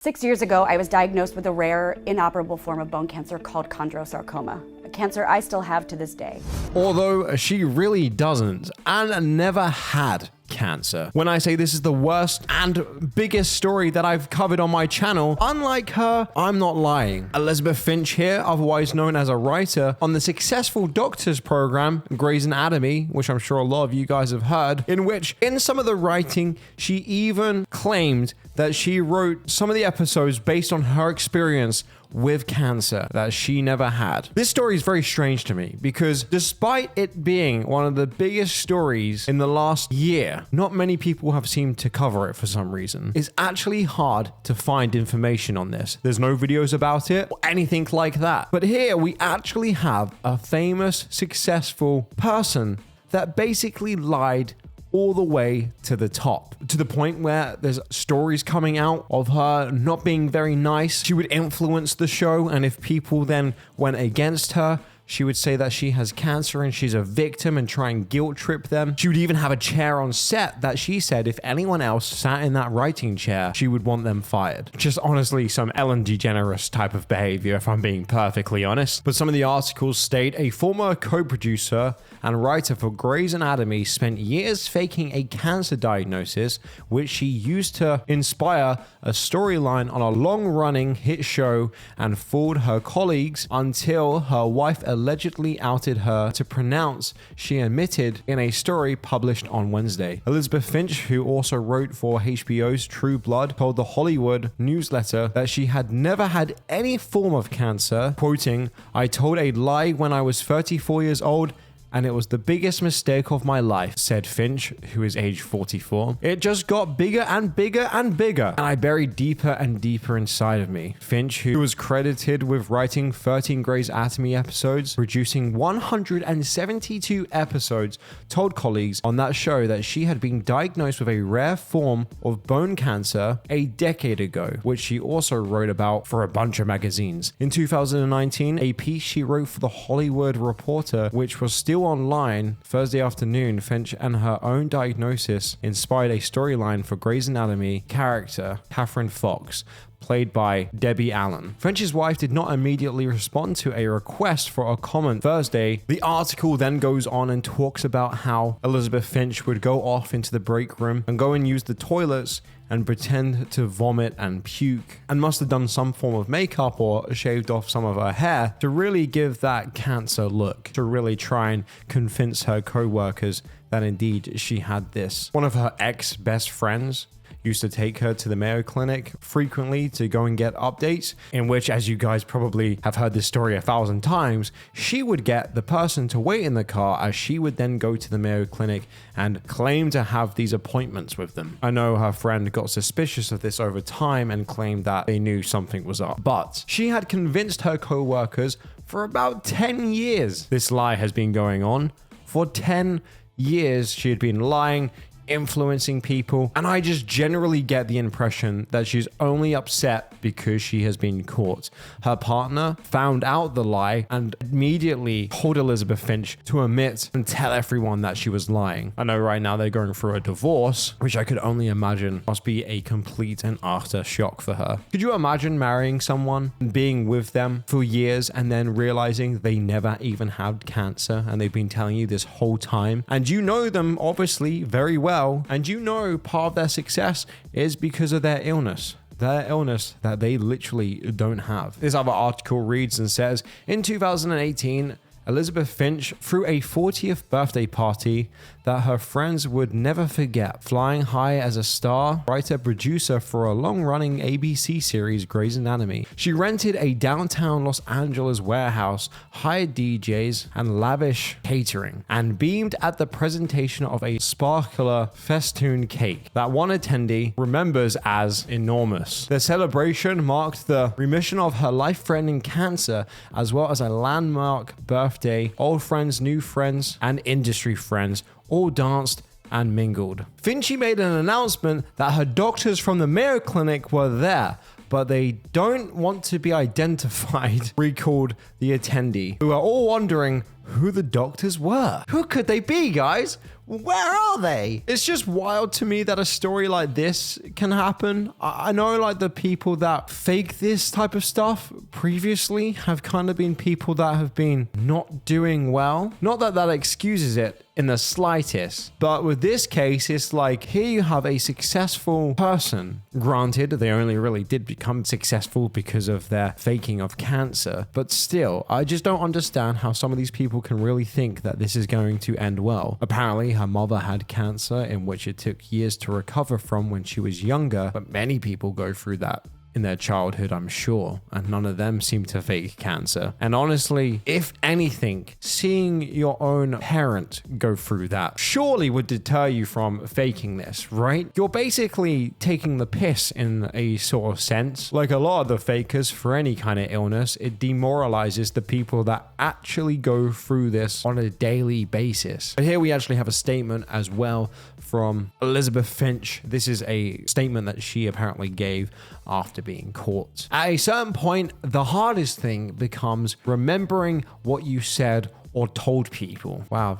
6 years ago, I was diagnosed with a rare, inoperable form of bone cancer called chondrosarcoma, a cancer I still have to this day. Although she really doesn't, and never had cancer. When I say this is the worst and biggest story that I've covered on my channel, unlike her, I'm not lying. Elizabeth Finch here, otherwise known as a writer on the successful doctors program, Grey's Anatomy, which I'm sure a lot of you guys have heard, in which in some of the writing, she even claimed that she wrote some of the episodes based on her experience with cancer that she never had. This story is very strange to me because despite it being one of the biggest stories in the last year, not many people have seemed to cover it for some reason. It's actually hard to find information on this. There's no videos about it or anything like that. But here we actually have a famous, successful person that basically lied all the way to the top, to the point where there's stories coming out of her not being very nice. She would influence the show, and if people then went against her, she would say that she has cancer and she's a victim and try and guilt trip them. She would even have a chair on set that she said if anyone else sat in that writing chair, she would want them fired. Just honestly some Ellen DeGeneres type of behavior, if I'm being perfectly honest. But some of the articles state a former co-producer and writer for Grey's Anatomy spent years faking a cancer diagnosis, which she used to inspire a storyline on a long-running hit show and fooled her colleagues until her wife allegedly outed her to pronounce she admitted in a story published on Wednesday. Elizabeth Finch, who also wrote for HBO's True Blood, told the Hollywood newsletter that she had never had any form of cancer, quoting, "I told a lie when I was 34 years old, and it was the biggest mistake of my life," said Finch, who is age 44. "It just got bigger and bigger and bigger, and I buried deeper and deeper inside of me." Finch, who was credited with writing 13 Grey's Anatomy episodes, producing 172 episodes, told colleagues on that show that she had been diagnosed with a rare form of bone cancer a decade ago, which she also wrote about for a bunch of magazines. In 2019, a piece she wrote for The Hollywood Reporter, which was still online Thursday afternoon, Finch and her own diagnosis inspired a storyline for Grey's Anatomy character Catherine Fox, played by Debbie Allen. Finch's wife did not immediately respond to a request for a comment Thursday. The article then goes on and talks about how Elizabeth Finch would go off into the break room and go and use the toilets and pretend to vomit and puke, and must have done some form of makeup or shaved off some of her hair to really give that cancer look, to really try and convince her co-workers that indeed she had this. One of her ex-best friends used to take her to the Mayo Clinic frequently to go and get updates, in which, as you guys probably have heard this story 1,000 times, she would get the person to wait in the car as she would then go to the Mayo Clinic and claim to have these appointments with them. I know her friend got suspicious of this over time and claimed that they knew something was up, but she had convinced her co-workers for about 10 years. This lie has been going on for 10 years. She had been lying, influencing people, and I just generally get the impression that she's only upset because she has been caught. Her partner found out the lie and immediately told Elizabeth Finch to admit and tell everyone that she was lying. I know right now they're going through a divorce, which I could only imagine must be a complete and utter shock for her. Could you imagine marrying someone and being with them for years and then realizing they never even had cancer and they've been telling you this whole time, and you know them obviously very well, and you know part of their success is because of their illness that they literally don't have. This other article reads and says, in 2018, Elizabeth Finch threw a 40th birthday party that her friends would never forget, flying high as a star, writer-producer for a long-running ABC series, Grey's Anatomy. She rented a downtown Los Angeles warehouse, hired DJs and lavish catering, and beamed at the presentation of a sparkler festoon cake that one attendee remembers as enormous. The celebration marked the remission of her life-threatening cancer, as well as a landmark birthday. Old friends, new friends, and industry friends all danced and mingled. Finch made an announcement that her doctors from the Mayo Clinic were there, but they don't want to be identified, recalled the attendee, who are all wondering who the doctors were. Who could they be, guys? Where are they? It's just wild to me that a story like this can happen. I know like the people that fake this type of stuff previously have kind of been people that have been not doing well. Not that that excuses it in the slightest, but with this case, it's like here you have a successful person. Granted, they only really did become successful because of their faking of cancer, but still, I just don't understand how some of these people can really think that this is going to end well. Apparently, her mother had cancer in which it took years to recover from when she was younger, but many people go through that in their childhood, I'm sure, and none of them seem to fake cancer. And honestly, if anything, seeing your own parent go through that surely would deter you from faking this, right? You're basically taking the piss in a sort of sense. Like a lot of the fakers for any kind of illness, it demoralizes the people that actually go through this on a daily basis. But here we actually have a statement as well from Elizabeth Finch. This is a statement that she apparently gave after being caught. At a certain point, the hardest thing becomes remembering what you said or told people. Wow.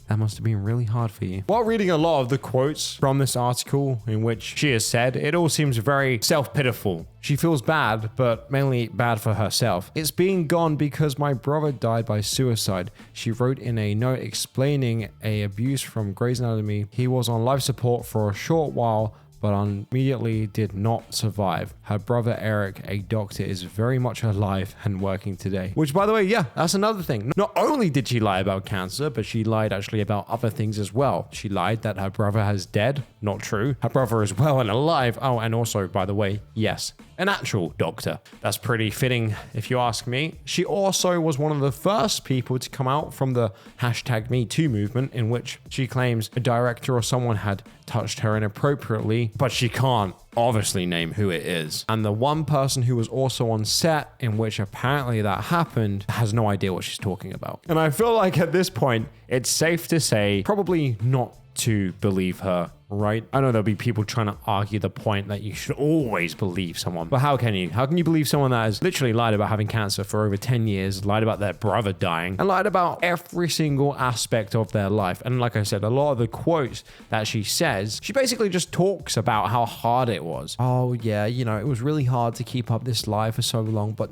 That must have been really hard for you. While reading a lot of the quotes from this article in which she has said, it all seems very self-pitiful. She feels bad, but mainly bad for herself. It's being gone because my brother died by suicide. She wrote in a note explaining a abuse from Grey's Anatomy. He was on life support for a short while, but immediately did not survive. Her brother Eric, a doctor, is very much alive and working today. Which, by the way, yeah, that's another thing. Not only did she lie about cancer, but she lied actually about other things as well. She lied that her brother has dead. Not true. Her brother is well and alive. Oh, and also, by the way, yes, an actual doctor. That's pretty fitting if you ask me. She also was one of the first people to come out from the #MeToo movement, in which she claims a director or someone had touched her inappropriately, but she can't obviously name who it is. And the one person who was also on set in which apparently that happened has no idea what she's talking about. And I feel like at this point, it's safe to say probably not to believe her, right? I know there'll be people trying to argue the point that you should always believe someone, but how can you? How can you believe someone that has literally lied about having cancer for over 10 years, lied about their brother dying, and lied about every single aspect of their life? And like I said, a lot of the quotes that she says, she basically just talks about how hard it was. Oh yeah, you know, it was really hard to keep up this lie for so long, but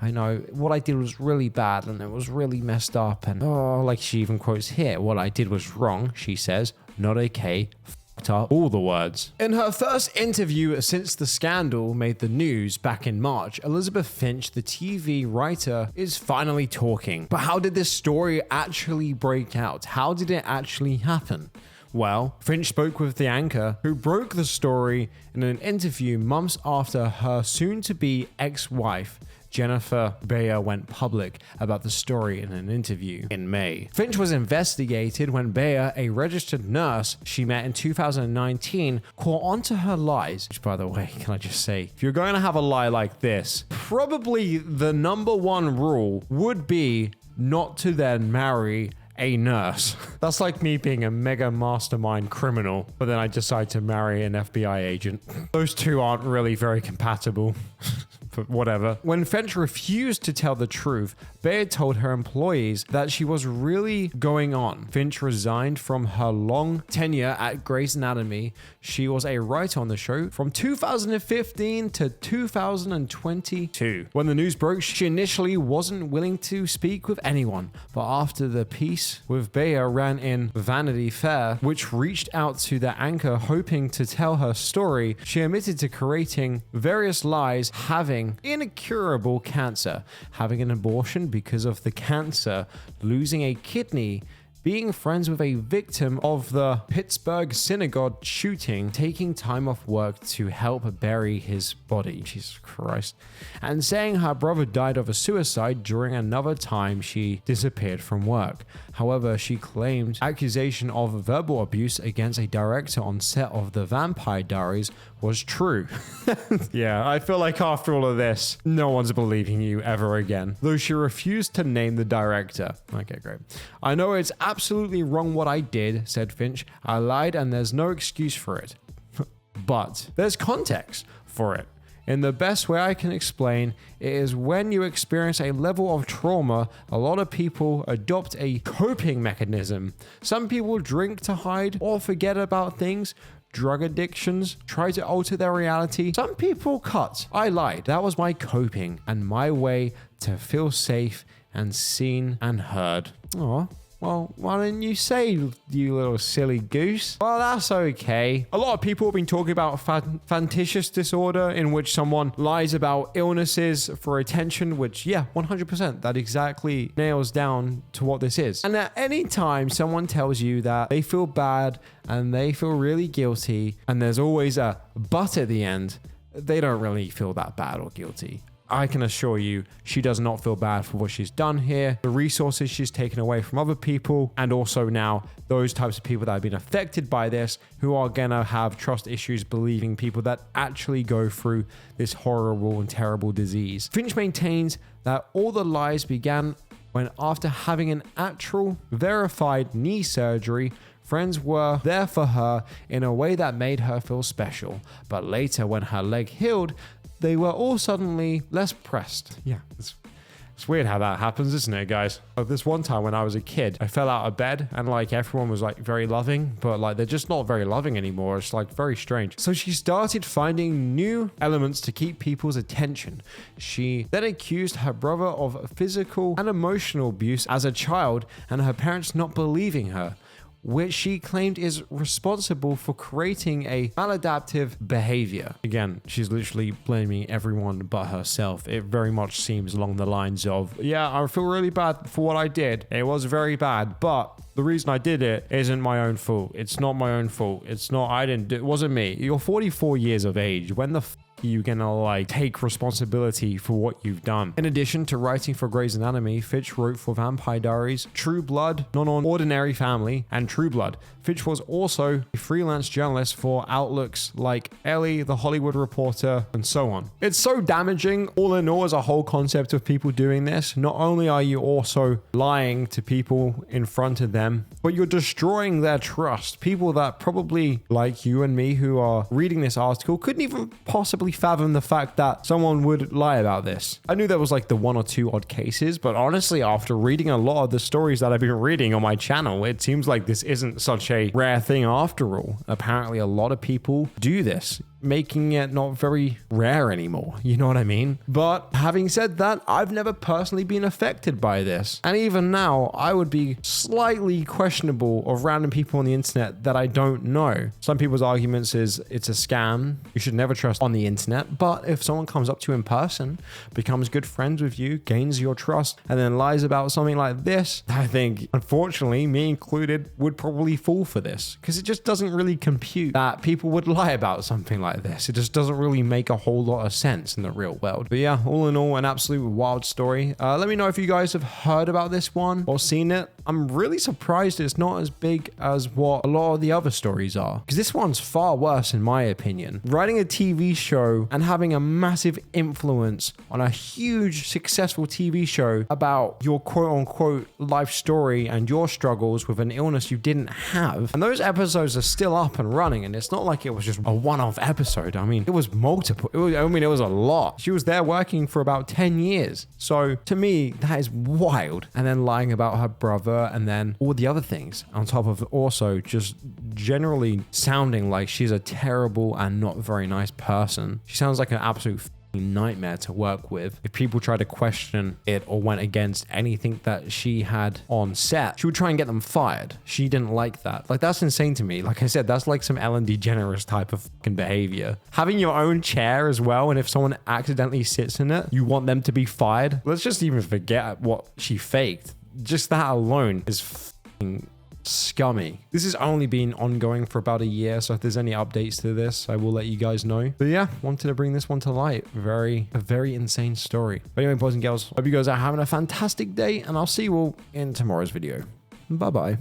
I know what I did was really bad and it was really messed up. And like she even quotes here, what I did was wrong, she says, not okay, f***ed up, all the words. In her first interview since the scandal made the news back in March, Elizabeth Finch, the TV writer, is finally talking. But how did this story actually break out? How did it actually happen? Well, Finch spoke with the anchor who broke the story in an interview months after her soon-to-be ex-wife Jennifer Bayer went public about the story in an interview in May. Finch was investigated when Bayer, a registered nurse she met in 2019, caught onto her lies. Which, by the way, can I just say, if you're going to have a lie like this, probably the number one rule would be not to then marry a nurse. That's like me being a mega mastermind criminal, but then I decide to marry an FBI agent. Those two aren't really very compatible. But whatever. When Finch refused to tell the truth, Bayer told her employees that she was really going on. Finch resigned from her long tenure at Grey's Anatomy. She was a writer on the show from 2015 to 2022. When the news broke, she initially wasn't willing to speak with anyone, but after the piece with Bayer ran in Vanity Fair, which reached out to the anchor hoping to tell her story, she admitted to creating various lies, having incurable cancer, having an abortion because of the cancer, losing a kidney, being friends with a victim of the Pittsburgh synagogue shooting, taking time off work to help bury his body, Jesus Christ, and saying her brother died of a suicide during another time she disappeared from work. However, she claimed accusation of verbal abuse against a director on set of The Vampire Diaries was true. Yeah, I feel like after all of this, no one's believing you ever again. Though she refused to name the director. Okay, great. I know it's absolutely wrong what I did, said Finch. I lied and there's no excuse for it. But there's context for it. In the best way I can explain, it is when you experience a level of trauma, a lot of people adopt a coping mechanism. Some people drink to hide or forget about things. Drug addictions try to alter their reality. Some people cut. I lied. That was my coping and my way to feel safe and seen and heard. Aw. Well, why didn't you say, you little silly goose? Well, that's okay. A lot of people have been talking about factitious disorder, in which someone lies about illnesses for attention, which, yeah, 100%, that exactly nails down to what this is. And at any time someone tells you that they feel bad and they feel really guilty, and there's always a but at the end, they don't really feel that bad or guilty. I can assure you, she does not feel bad for what she's done here, the resources she's taken away from other people, and also now those types of people that have been affected by this, who are gonna have trust issues believing people that actually go through this horrible and terrible disease. Finch maintains that all the lies began when, after having an actual verified knee surgery, friends were there for her in a way that made her feel special. But later, when her leg healed, they were all suddenly less pressed. Yeah, it's weird how that happens, isn't it, guys? This one time when I was a kid, I fell out of bed and like everyone was like very loving, but like they're just not very loving anymore. It's like very strange. So she started finding new elements to keep people's attention. She then accused her brother of physical and emotional abuse as a child and her parents not believing her, which she claimed is responsible for creating a maladaptive behavior. Again, she's literally blaming everyone but herself. It very much seems along the lines of, yeah, I feel really bad for what I did. It was very bad, but the reason I did it isn't my own fault. It's not my own fault. It's not, I didn't do it. Wasn't me. You're 44 years of age. When the you gonna like take responsibility for what you've done? In addition to writing for Grey's Anatomy, Finch wrote for Vampire Diaries, True Blood, Non-Ordinary Family, and True Blood. Finch was also a freelance journalist for outlets like Ellie, The Hollywood Reporter, and so on. It's so damaging, all in all, as a whole concept of people doing this. Not only are you also lying to people in front of them, but you're destroying their trust. People that probably, like you and me, who are reading this article, couldn't even possibly fathom the fact that someone would lie about this. I knew there was like the one or two odd cases, but honestly, after reading a lot of the stories that I've been reading on my channel, it seems like this isn't such a rare thing after all. Apparently, a lot of people do this, making it not very rare anymore. You know what I mean? But having said that, I've never personally been affected by this. And even now, I would be slightly questionable of random people on the internet that I don't know. Some people's arguments is it's a scam. You should never trust on the internet. But if someone comes up to you in person, becomes good friends with you, gains your trust, and then lies about something like this, I think, unfortunately, me included, would probably fall for this. Because it just doesn't really compute that people would lie about something like this. It just doesn't really make a whole lot of sense in the real world. But yeah, all in all, an absolute wild story. Let me know if you guys have heard about this one or seen it. I'm really surprised it's not as big as what a lot of the other stories are, because this one's far worse in my opinion. Writing a TV show and having a massive influence on a huge successful TV show about your quote-unquote life story and your struggles with an illness you didn't have, and those episodes are still up and running, and it's not like it was just a one-off episode. I mean, it was multiple. It was a lot. She was there working for about 10 years. So to me, that is wild. And then lying about her brother and then all the other things on top of also just generally sounding like she's a terrible and not very nice person. She sounds like an absolute nightmare to work with. If people try to question it or went against anything that she had on set, she would try and get them fired. She didn't like that. Like, that's insane to me. Like I said, that's like some Ellen DeGeneres type of fucking behavior. Having your own chair as well, and if someone accidentally sits in it, you want them to be fired. Let's just even forget what she faked. Just that alone is fucking scummy. This has only been ongoing for about a year, so if there's any updates to this, I will let you guys know. But yeah, wanted to bring this one to light. A very insane story. But anyway, boys and girls, hope you guys are having a fantastic day, and I'll see you all in tomorrow's video. Bye bye.